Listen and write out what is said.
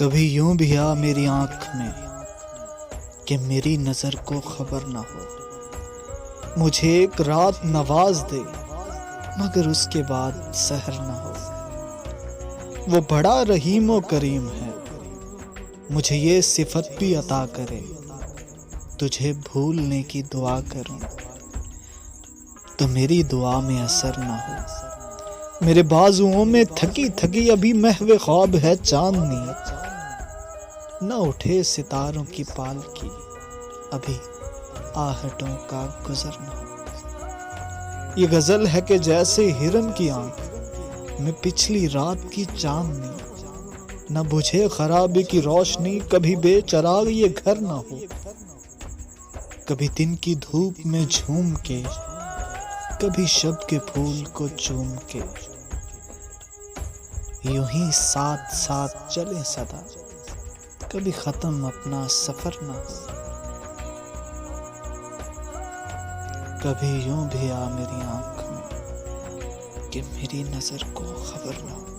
कभी यूं भी आ मेरी आंख में कि मेरी नजर को खबर ना हो। मुझे एक रात नवाज दे मगर उसके बाद सहर ना हो। वो बड़ा रहीम व करीम है, मुझे ये सिफत भी अता करे। तुझे भूलने की दुआ करूं तो मेरी दुआ में असर ना हो। मेरे बाजुओं में थकी थकी अभी महवे ख्वाब है चांदनी, न उठे सितारों की पालकी अभी आहटों का गुजर न हो। ये गजल है कि जैसे हिरन की आंख में पिछली रात की चांदनी, न बुझे खराबे की रोशनी कभी बेचराग ये घर न हो। कभी दिन की धूप में झूम के, कभी शब के फूल को चूम के, यूं ही साथ साथ चले सदा, कभी खत्म अपना सफर ना हो। कभी यूं भी आ मेरी आंख में कि मेरी नजर को खबर ना हो।